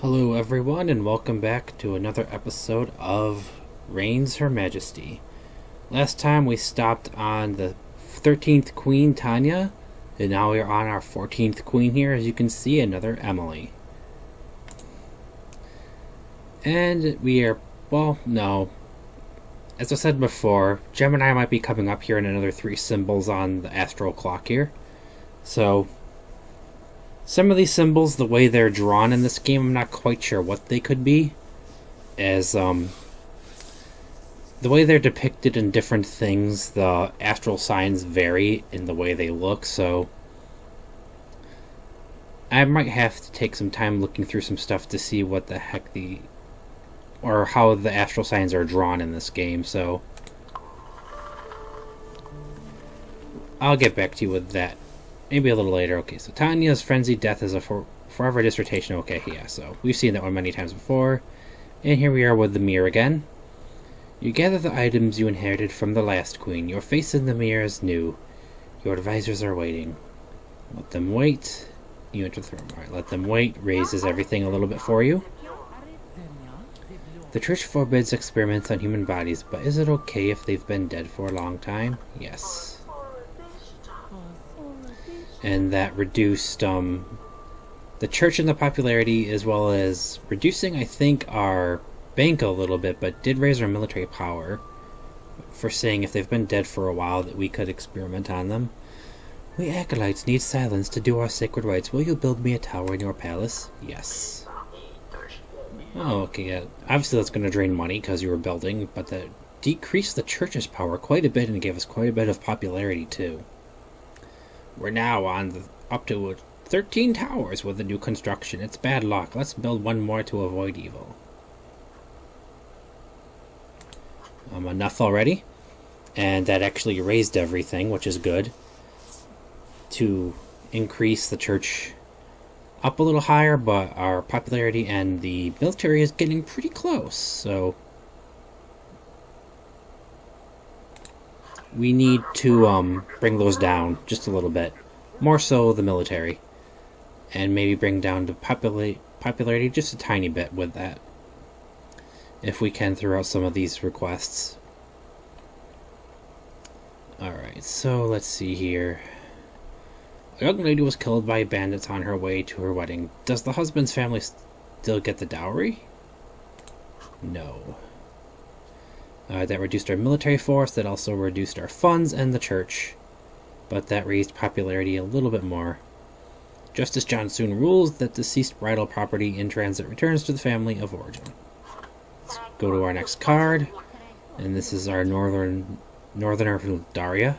Hello everyone and welcome back to another episode of Reigns Her Majesty. Last time we stopped on the 13th Queen Tanya, and now we are on our 14th Queen here, as you can see, another Emily. And we are, well, no. As I said before, Gemini might be coming up here in another 3 symbols on the astral clock here. So, some of these symbols, the way they're drawn in this game, I'm not quite sure what they could be. As, the way they're depicted in different things, the astral signs vary in the way they look, so I might have to take some time looking through some stuff to see what the heck or how the astral signs are drawn in this game, so I'll get back to you with that maybe a little later. Okay, so Tanya's frenzied death is a forever dissertation. Okay, yeah, so we've seen that one many times before. And here we are with the mirror again. You gather the items you inherited from the last queen. Your face in the mirror is new. Your advisors are waiting. Let them wait. You enter the room. Alright, let them wait. Raises everything a little bit for you. The church forbids experiments on human bodies, but is it okay if they've been dead for a long time? Yes. And that reduced the church and the popularity, as well as reducing, I think, our bank a little bit, but did raise our military power for saying if they've been dead for a while that we could experiment on them. We acolytes need silence to do our sacred rites. Will you build me a tower in your palace? Yes. Oh, okay, yeah. Obviously that's going to drain money because you were building, but that decreased the church's power quite a bit and gave us quite a bit of popularity too. We're now on up to 13 towers with the new construction. It's bad luck. Let's build one more to avoid evil. Enough already. And that actually raised everything, which is good. To increase the church up a little higher, but our popularity and the military is getting pretty close, so we need to bring those down just a little bit. More so the military. And maybe bring down the popularity just a tiny bit with that. If we can throughout some of these requests. Alright, so let's see here. A young lady was killed by bandits on her way to her wedding. Does the husband's family still get the dowry? No. That reduced our military force, that also reduced our funds and the church. But that raised popularity a little bit more. Justice John soon rules that deceased bridal property in transit returns to the family of origin. Let's go to our next card. And this is our northerner Daria.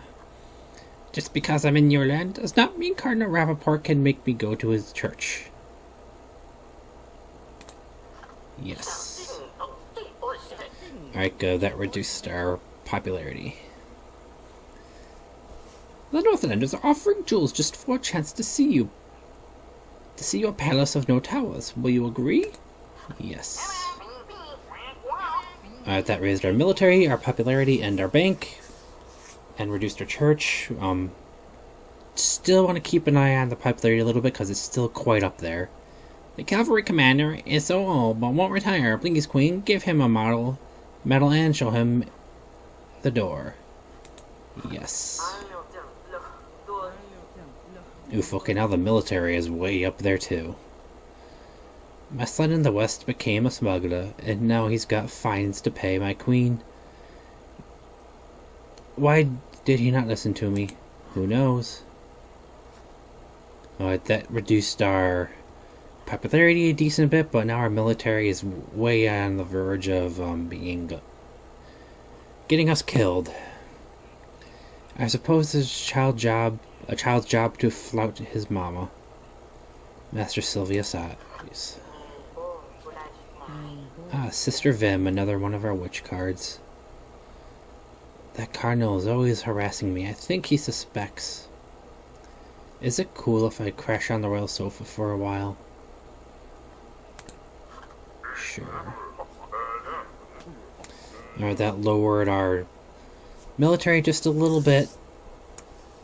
Just because I'm in your land does not mean Cardinal Rappaport can make me go to his church. Yes. Alright, good. That reduced our popularity. The Northerners are offering jewels just for a chance to see you. To see your palace of no towers. Will you agree? Yes. Alright, that raised our military, our popularity, and our bank. And reduced our church. Still want to keep an eye on the popularity a little bit because it's still quite up there. The cavalry commander is so old but won't retire. Please, Queen, give him a medal and show him the door. Yes. Oof, okay, now the military is way up there too. My son in the west became a smuggler, and now he's got fines to pay. My queen. Why did he not listen to me? Who knows? Alright, that reduced our popularity a decent bit, but now our military is way on the verge of getting us killed. I suppose it's a child's job to flout his mama. Master Sylvia Sottis. Ah, Sister Vim, another one of our witch cards. That cardinal is always harassing me. I think he suspects. Is it cool if I crash on the royal sofa for a while? Sure. Alright, that lowered our military just a little bit.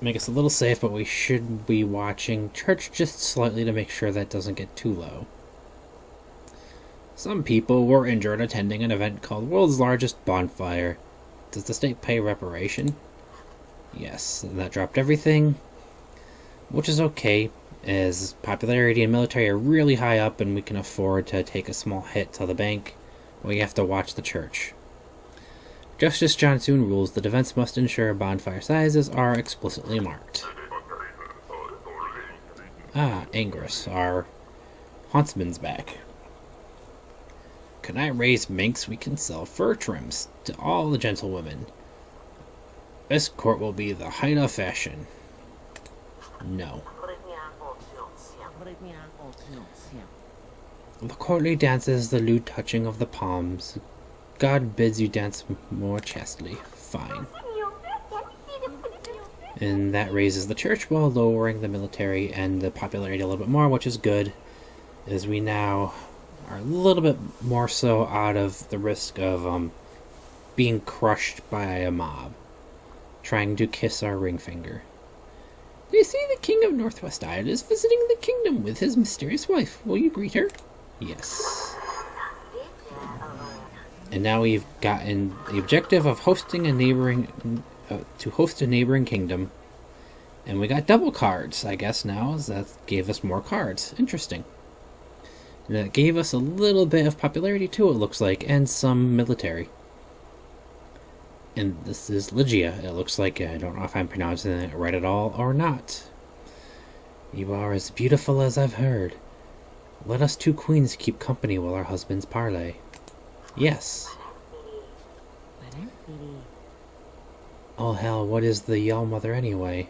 Make us a little safe, but we should be watching church just slightly to make sure that doesn't get too low. Some people were injured attending an event called World's Largest Bonfire. Does the state pay reparation? Yes, and that dropped everything, which is okay, as popularity and military are really high up and we can afford to take a small hit to the bank. We have to watch the church. Justice Johnson rules that events must ensure bonfire sizes are explicitly marked. Ah, Angus, our huntsman's back. Can I raise minks? We can sell fur trims to all the gentlewomen. This court will be the height of fashion. No. The courtly dances, the lewd touching of the palms. God bids you dance more chastely. Fine. And that raises the church while lowering the military and the popularity a little bit more, which is good, as we now are a little bit more so out of the risk of being crushed by a mob trying to kiss our ring finger. They say the king of Northwest Isle is visiting the kingdom with his mysterious wife. Will you greet her? Yes. And now we've gotten the objective of hosting a neighboring to host a neighboring kingdom, and we got double cards, I guess, now, as that gave us more cards. Interesting. And that gave us a little bit of popularity too, it looks like, and some military. And this is Lygia. It looks like, I don't know if I'm pronouncing it right at all or not. You are as beautiful as I've heard. Let us two queens keep company while our husbands parley. Yes. Oh hell, what is the Yell Mother anyway?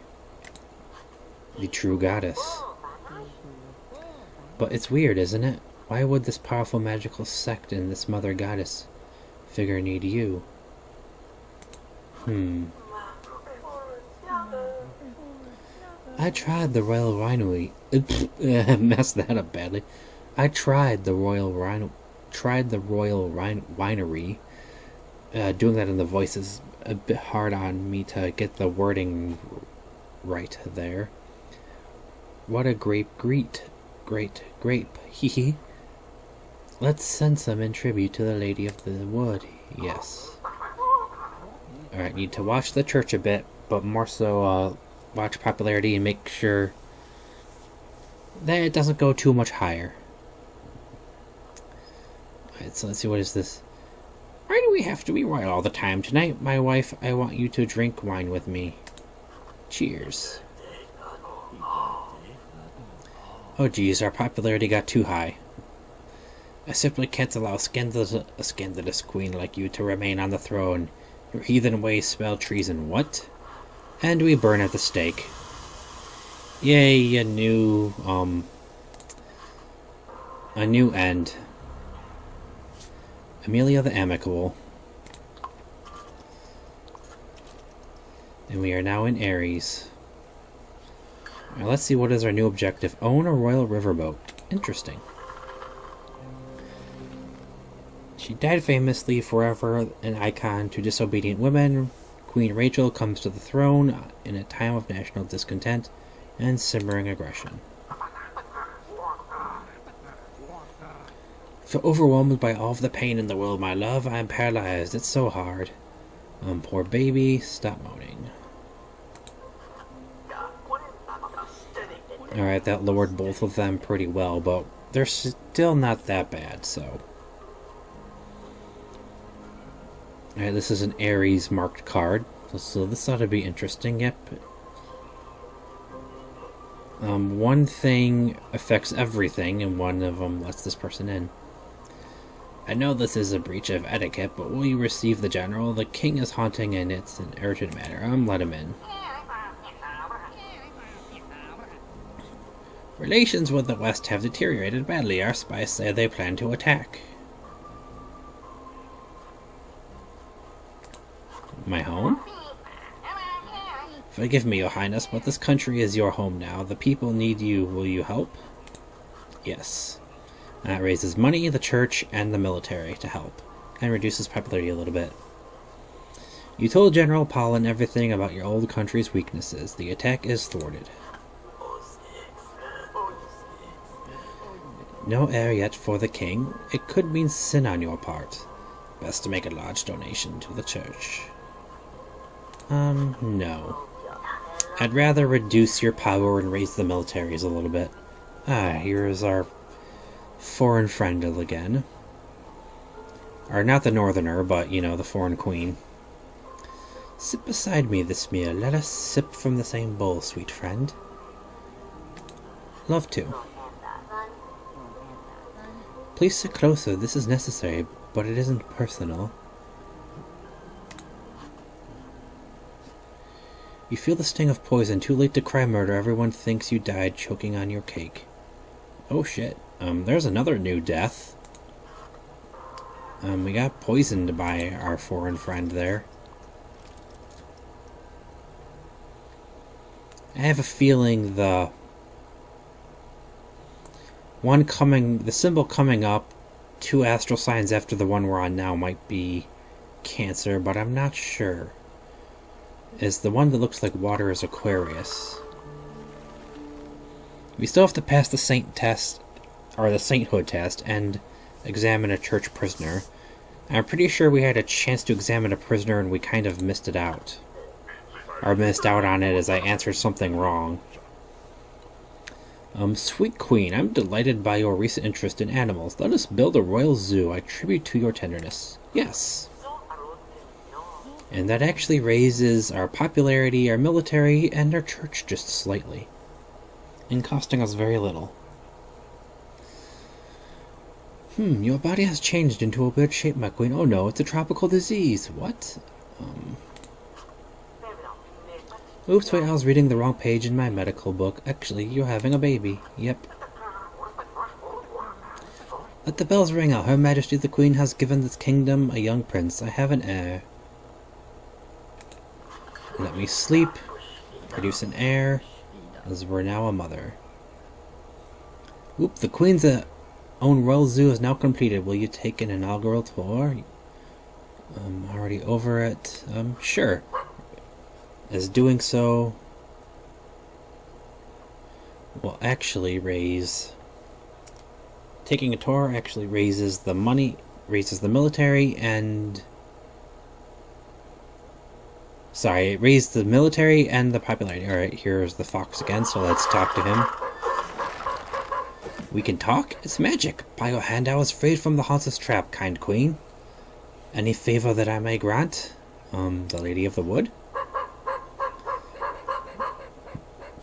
The true goddess. But it's weird, isn't it? Why would this powerful magical sect and this mother goddess figure need you? I tried the Royal Winery. Messed that up badly. I tried the Royal Winery. Doing that in the voice is a bit hard on me to get the wording right there. What a great grape. Hee hee. Let's send some in tribute to the Lady of the Wood. Yes. Alright, need to watch the church a bit, but more so watch popularity and make sure that it doesn't go too much higher. Alright, so let's see, what is this? Why do we have to be royal all the time? Tonight, my wife, I want you to drink wine with me. Cheers. Oh geez, our popularity got too high. I simply can't allow a scandalous queen like you to remain on the throne. Your heathen ways spell treason. What? And we burn at the stake. Yay, a new end. Amelia the Amicable. And we are now in Aries. Now let's see, what is our new objective. Own a royal riverboat. Interesting. She died famously, forever an icon to disobedient women. Queen Rachel comes to the throne in a time of national discontent and simmering aggression. I feel overwhelmed by all of the pain in the world, my love. I'm paralyzed. It's so hard. Poor baby. Stop moaning. Alright, that lowered both of them pretty well, but they're still not that bad, so... Alright, this is an Aries marked card, so this ought to be interesting. Yep. One thing affects everything, and one of them lets this person in. I know this is a breach of etiquette, but will you receive the general? The king is haunting, and it's an urgent matter. Let him in. Relations with the West have deteriorated badly. Our spies say they plan to attack. My home? Forgive me, Your Highness, but this country is your home now. The people need you. Will you help? Yes. That raises money, the church, and the military to help, and reduces popularity a little bit. You told General Pollen everything about your old country's weaknesses. The attack is thwarted. No heir yet for the king. It could mean sin on your part. Best to make a large donation to the church. No. I'd rather reduce your power and raise the militaries a little bit. Here's our foreign friend again. Or not the northerner, but, the foreign queen. Sit beside me this meal. Let us sip from the same bowl, sweet friend. Love to. Please sit closer. This is necessary, but it isn't personal. You feel the sting of poison. Too late to cry murder. Everyone thinks you died choking on your cake. Oh shit. There's another new death. We got poisoned by our foreign friend there. I have a feeling the symbol coming up 2 astral signs after the one we're on now might be Cancer, but I'm not sure. Is the one that looks like water is Aquarius. We still have to pass the saint test, or the sainthood test, and examine a church prisoner. I'm pretty sure we had a chance to examine a prisoner and we kind of missed it out. Or missed out on it as I answered something wrong. Sweet Queen, I'm delighted by your recent interest in animals. Let us build a royal zoo. I tribute to your tenderness. Yes. And that actually raises our popularity, our military, and our church just slightly. And costing us very little. Your body has changed into a weird shape, my queen. Oh no, it's a tropical disease. What? Oops, wait, I was reading the wrong page in my medical book. Actually, you're having a baby. Yep. Let the bells ring out. Her Majesty the Queen has given this kingdom a young prince. I have an heir. Let me sleep. Produce an heir. As we're now a mother. Whoop, the Queen's own royal zoo is now completed. Will you take an inaugural tour? Already over it. Sure. As doing so will actually raise... Taking a tour actually raises the money, raises the military, and... Sorry, it raised the military and the popularity. Alright, here's the fox again, so let's talk to him. We can talk? It's magic. By your hand I was freed from the hauntless trap, kind queen. Any favor that I may grant? The Lady of the Wood?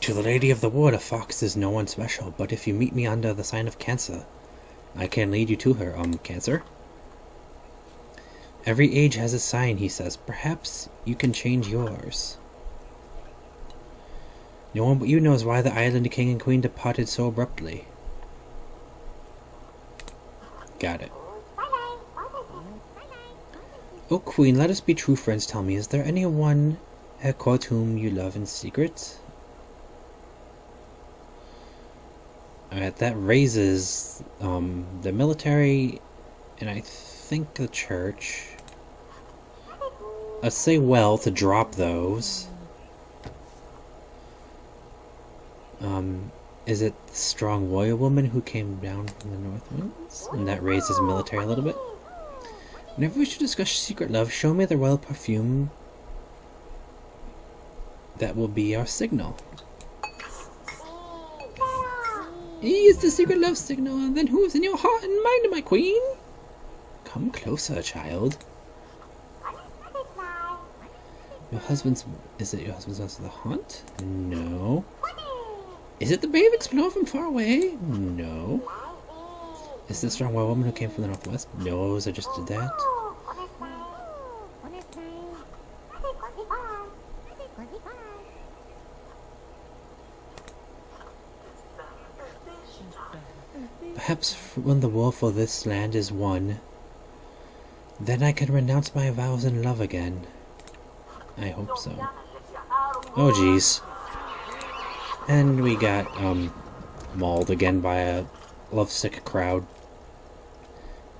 To the Lady of the Wood, a fox is no one special, but if you meet me under the sign of Cancer, I can lead you to her, Cancer. Every age has a sign, he says. Perhaps you can change yours. No one but you knows why the island king and queen departed so abruptly. Got it. Oh, queen, let us be true friends. Tell me, is there anyone at court whom you love in secret? Alright, that raises the military and I think the church. Let's say well to drop those. Is it the strong warrior woman who came down from the north winds? And that raises military a little bit. Whenever we should discuss secret love, show me the royal perfume. That will be our signal. Is the secret love signal, and then who is in your heart and mind, my queen? Come closer, child. Your husband's... Is it your husband's house of the hunt? No. Is it the brave explorer from far away? No. Is this strong wild woman who came from the northwest? No, I just did that. Perhaps when the war for this land is won, then I can renounce my vows and love again. I hope so. Oh jeez. And we got, mauled again by a lovesick crowd.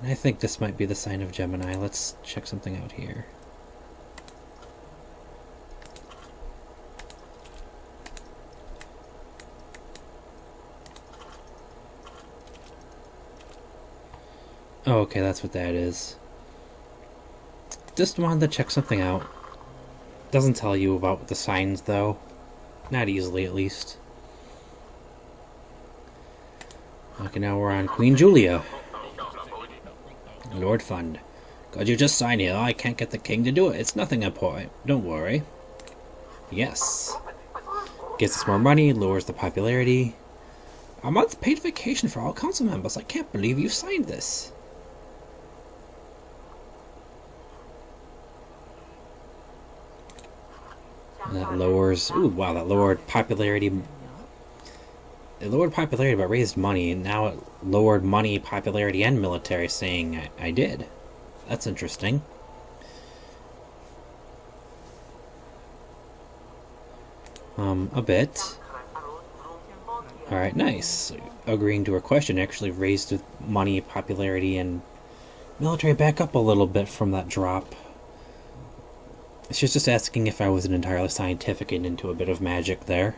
And I think this might be the sign of Gemini. Let's check something out here. Oh, okay, that's what that is. Just wanted to check something out. Doesn't tell you about the signs, though. Not easily, at least. Okay, now we're on Queen Julia. Lord Fund. Could you just sign here? I can't get the king to do it. It's nothing important. Don't worry. Yes. Gets us more money, lowers the popularity. A month paid vacation for all council members. I can't believe you signed this. And that lowers... Ooh, wow, that lowered popularity. It lowered popularity but raised money, and now it lowered money, popularity, and military, saying I did. That's interesting. A bit. Alright, nice. Agreeing to her question actually raised money, popularity, and military back up a little bit from that drop. She's just asking if I wasn't entirely scientific and into a bit of magic there.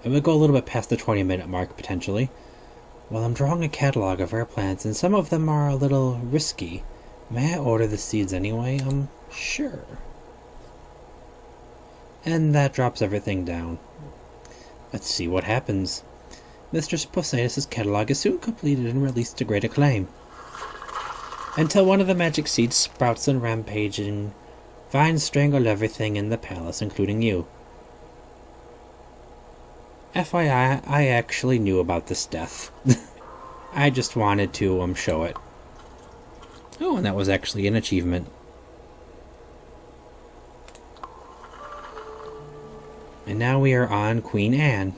I would go a little bit past the 20-minute mark, potentially. Well, I'm drawing a catalog of rare plants, and some of them are a little risky. May I order the seeds anyway? Sure. And that drops everything down. Let's see what happens. Mistress Poseidus' catalog is soon completed and released to great acclaim. Until one of the magic seeds sprouts and rampaging, vines strangle everything in the palace, including you. FYI, I actually knew about this death. I just wanted to show it. Oh, and that was actually an achievement. And now we are on Queen Anne.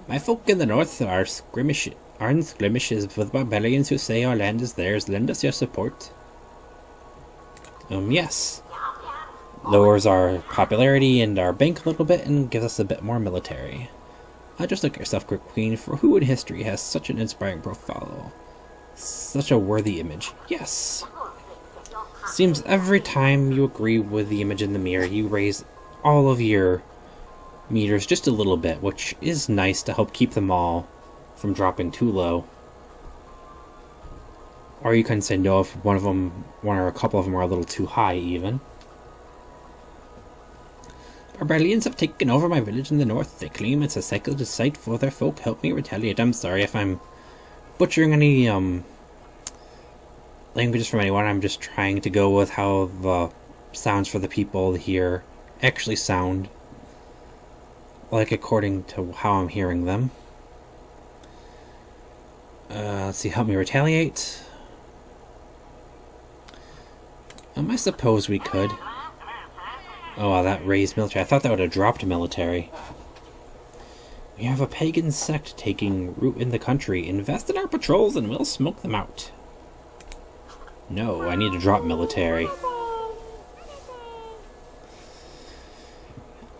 My folk in the north are in skirmishes with barbarians who say our land is theirs. Lend us your support. Yes. Lowers our popularity and our bank a little bit and gives us a bit more military. Just look at yourself, great queen, for who in history has such an inspiring profile? Such a worthy image. Yes. Seems every time you agree with the image in the mirror, you raise all of your meters just a little bit, which is nice to help keep them all from dropping too low. Or you can say no if one or a couple of them are a little too high, even. Barbarians have taken over my village in the north. They claim it's a sacred site for their folk. Help me retaliate. I'm sorry if I'm butchering any languages from anyone. I'm just trying to go with how the sounds for the people here actually sound, like according to how I'm hearing them. Let's see, help me retaliate. I suppose we could. Oh, wow, that raised military. I thought that would have dropped military. We have a pagan sect taking root in the country. Invest in our patrols and we'll smoke them out. No, I need to drop military.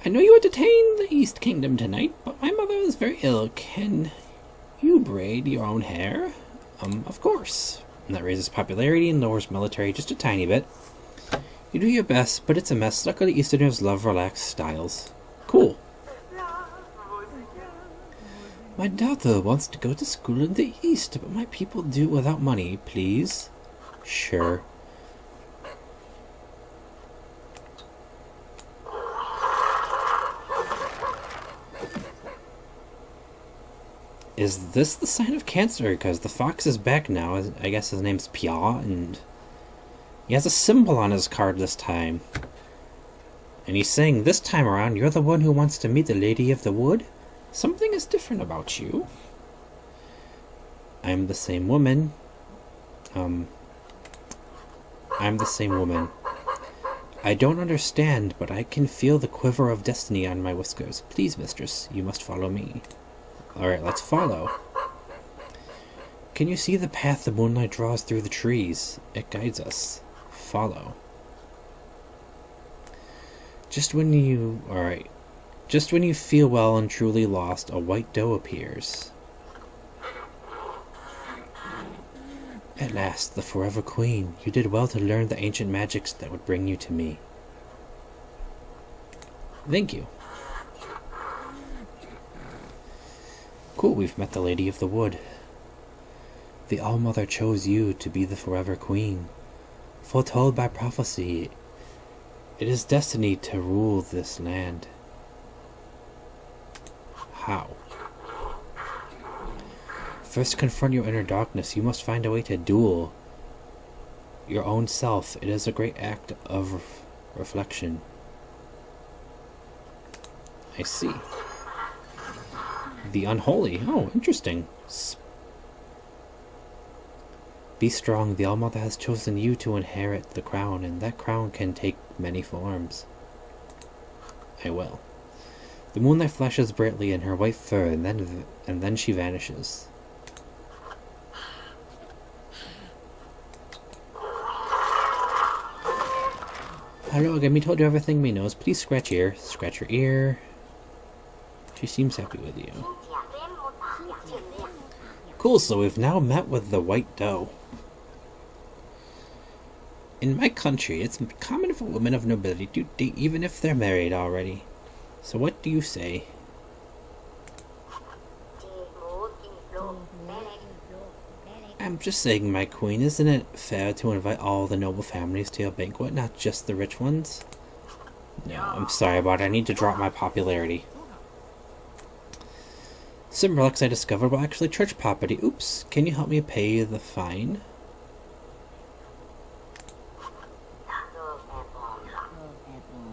I know you were detained the East Kingdom tonight, but my mother is very ill. Can you braid your own hair? Of course. And that raises popularity and lowers military just a tiny bit. You do your best, but it's a mess. Luckily, Easterners love relaxed styles. Cool. My daughter wants to go to school in the East, but my people do without money, please. Sure. Is this the sign of Cancer? Because the fox is back now. I guess his name's Pia, and he has a symbol on his card this time. And he's saying, this time around, you're the one who wants to meet the Lady of the Wood? Something is different about you. I'm the same woman. I'm the same woman. I don't understand, but I can feel the quiver of destiny on my whiskers. Please, mistress, you must follow me. Alright, let's follow. Can you see the path the moonlight draws through the trees? It guides us. Follow. Just when you feel well and truly lost, a white doe appears. At last, the forever queen. You did well to learn the ancient magics that would bring you to me. Thank you. Cool, we've met the Lady of the Wood. The All-Mother chose you to be the forever queen. Foretold by prophecy, it is destined to rule this land. How? First confront your inner darkness. You must find a way to duel your own self. It is a great act of reflection. I see. The Unholy. Oh, interesting. Be strong. The All-Mother has chosen you to inherit the crown, and that crown can take many forms. I will. The moonlight flashes brightly in her white fur, and then she vanishes. Hello again, me told you everything me knows. Please scratch ear. Scratch your ear. She seems happy with you. Cool, so we've now met with the White Doe. In my country, it's common for women of nobility to date even if they're married already. So what do you say? I'm just saying, my queen, isn't it fair to invite all the noble families to your banquet, not just the rich ones? No, I'm sorry about it. I need to drop my popularity. Some relics I discovered were actually church property. Oops, can you help me pay the fine?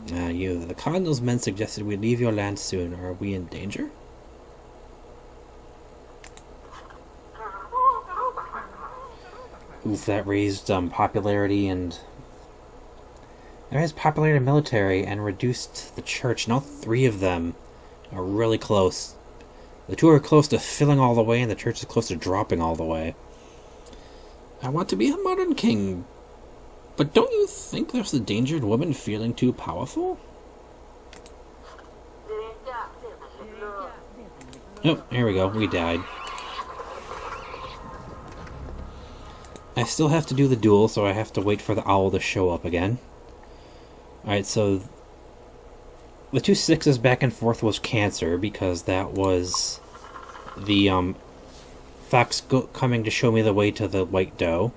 You. The Cardinal's men suggested we leave your land soon. Are we in danger? Oof, that raised popularity and... That raised popularity in the military and reduced the church. Now 3 of them are really close. The 2 are close to filling all the way, and the church is close to dropping all the way. I want to be a modern king, but don't you think there's the danger in women feeling too powerful? Oh, here we go. We died. I still have to do the duel, so I have to wait for the owl to show up again. Alright, so... The 2 6s back and forth was Cancer, because that was the fox coming to show me the way to the White Doe.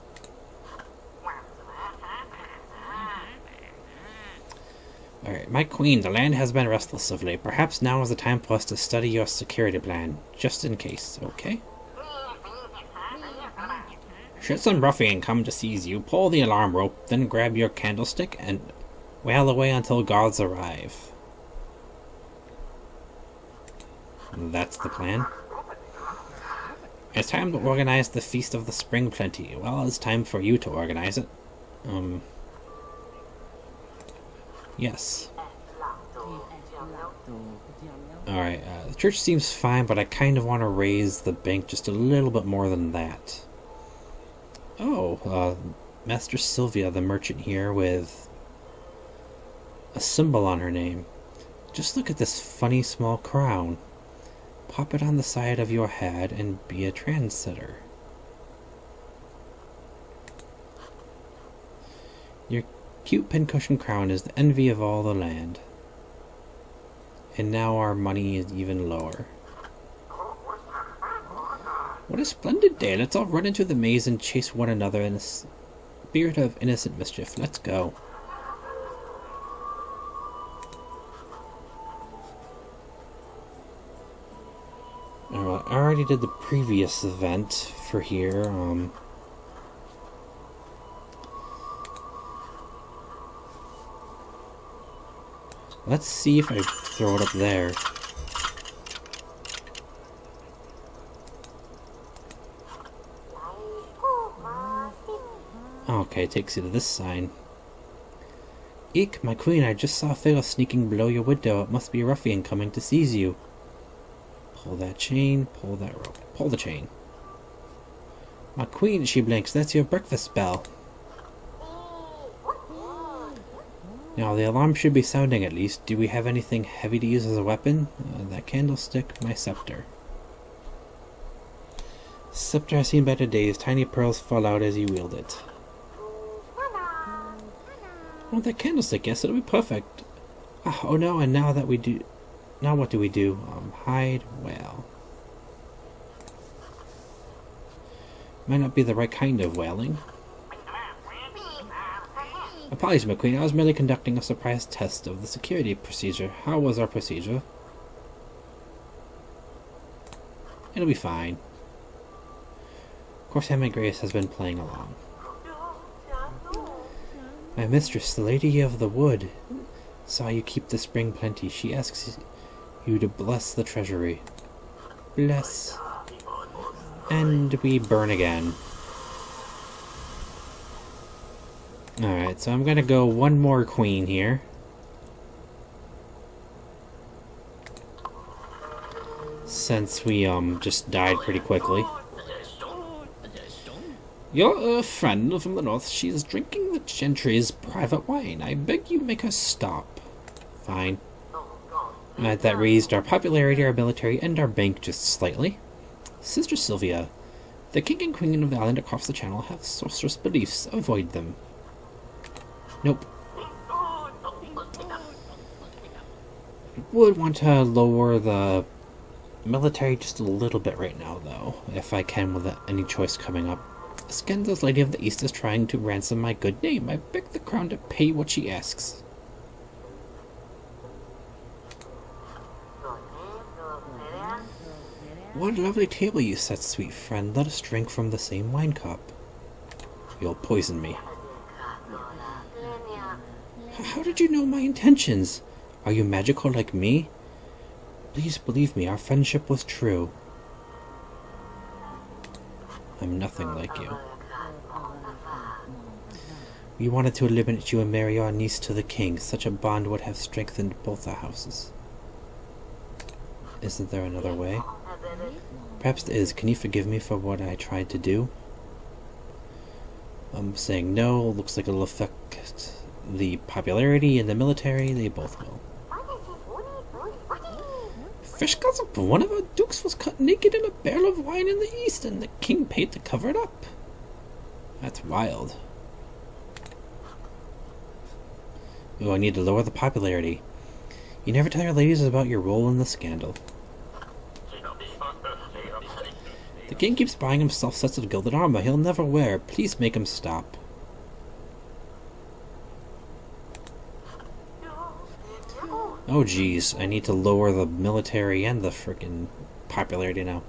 Alright, my queen, the land has been restless of late. Perhaps now is the time for us to study your security plan, just in case, okay? Should some ruffian come to seize you, pull the alarm rope, then grab your candlestick and wail away until guards arrive. That's the plan. It's time to organize the Feast of the Spring Plenty. Well, it's time for you to organize it. Yes. Alright, the church seems fine, but I kind of want to raise the bank just a little bit more than that. Oh, Master Sylvia, the merchant here, with a symbol on her name. Just look at this funny small crown. Pop it on the side of your head and be a trendsetter. Your cute pincushion crown is the envy of all the land. And now our money is even lower. What a splendid day. Let's all run into the maze and chase one another in a spirit of innocent mischief. Let's go. Alright, I already did the previous event for here. Let's see if I throw it up there. Okay, it takes you to this sign. Eek, my queen, I just saw a figure sneaking below your window. It must be a ruffian coming to seize you. Pull that chain, pull that rope. Pull the chain. My queen, she blinks. That's your breakfast bell. Now, the alarm should be sounding at least. Do we have anything heavy to use as a weapon? That candlestick, my scepter. Scepter has seen better days. Tiny pearls fall out as you wield it. Oh, that candlestick, yes, it'll be perfect. Oh no, and now that we do... Now what do we do? Hide, well... Might not be the right kind of whaling. Apologies, McQueen. I was merely conducting a surprise test of the security procedure. How was our procedure? It'll be fine. Of course, Hamlet Grace has been playing along. My mistress, the Lady of the Wood, saw you keep the spring plenty. She asks you to bless the treasury. Bless. And we burn again. Alright, so I'm gonna go one more queen here. Since we just died pretty quickly. You're a friend from the north. She is drinking the gentry's private wine. I beg you make her stop. Fine. That raised our popularity, our military, and our bank just slightly. Sister Sylvia, the king and queen of the island across the channel have sorcerous beliefs. Avoid them. Nope. Would want to lower the military just a little bit right now, though, if I can, with any choice coming up. Skenda's Lady of the East is trying to ransom my good name. I beg the crown to pay what she asks. What a lovely table you set, sweet friend. Let us drink from the same wine cup. You'll poison me. How did you know my intentions? Are you magical like me? Please believe me, our friendship was true. I'm nothing like you. We wanted to eliminate you and marry our niece to the king. Such a bond would have strengthened both our houses. Isn't there another way? Perhaps there is. Can you forgive me for what I tried to do? I'm saying no. Looks like it'll affect the popularity and the military. They both will. Fish gossip. One of our dukes was cut naked in a barrel of wine in the east, and the king paid to cover it up. That's wild. Oh, I need to lower the popularity. You never tell your ladies about your role in the scandal. The king keeps buying himself sets of gilded armor he'll never wear. Please make him stop. Oh jeez, I need to lower the military and the frickin' popularity now.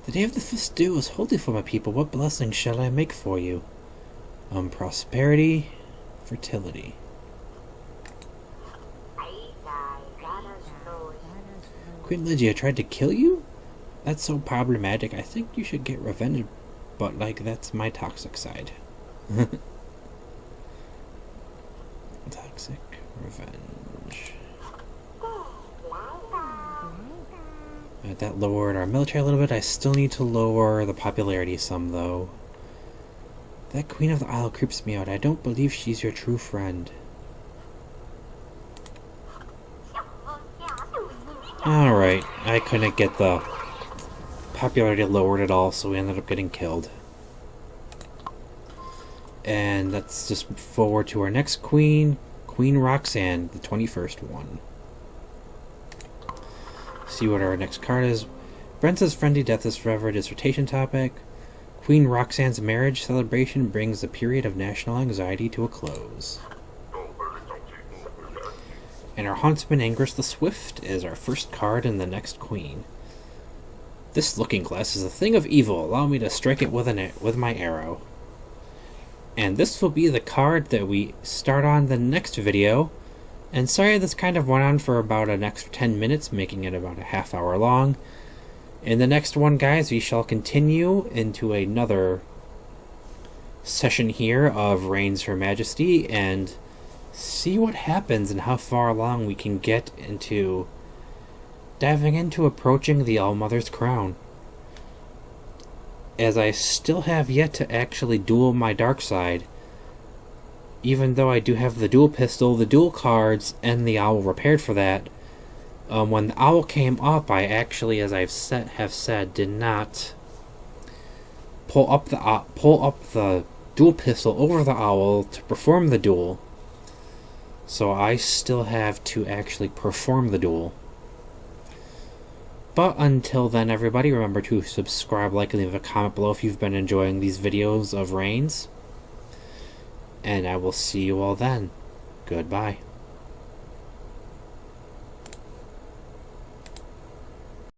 The day of the festival is holy for my people. What blessings shall I make for you? Prosperity, fertility. Queen Lygia tried to kill you? That's so problematic. I think you should get revenge, but like that's my toxic side. Toxic revenge. That lowered our military a little bit. I still need to lower the popularity some, though. That Queen of the Isle creeps me out. I don't believe she's your true friend. Alright, I couldn't get the popularity lowered at all, so we ended up getting killed. And let's just move forward to our next queen, Queen Roxanne, the 21st one. See what our next card is. Brenta's friendly death is forever a dissertation topic. Queen Roxanne's marriage celebration brings the period of national anxiety to a close. And our Huntsman Angus the Swift is our first card in the next queen. This looking glass is a thing of evil. Allow me to strike it with my arrow. And this will be the card that we start on the next video. And sorry this kind of went on for about an extra 10 minutes, making it about a half hour long. In the next one, guys, we shall continue into another session here of Reigns Her Majesty and see what happens and how far along we can get into diving into approaching the All-Mother's crown. As I still have yet to actually duel my dark side, even though I do have the dual pistol, the dual cards, and the owl repaired for that. When the owl came up, I actually, as I've said, did not pull up the dual pistol over the owl to perform the duel. So I still have to actually perform the duel. But until then, everybody, remember to subscribe, like, and leave a comment below if you've been enjoying these videos of Reigns. And I will see you all then. Goodbye.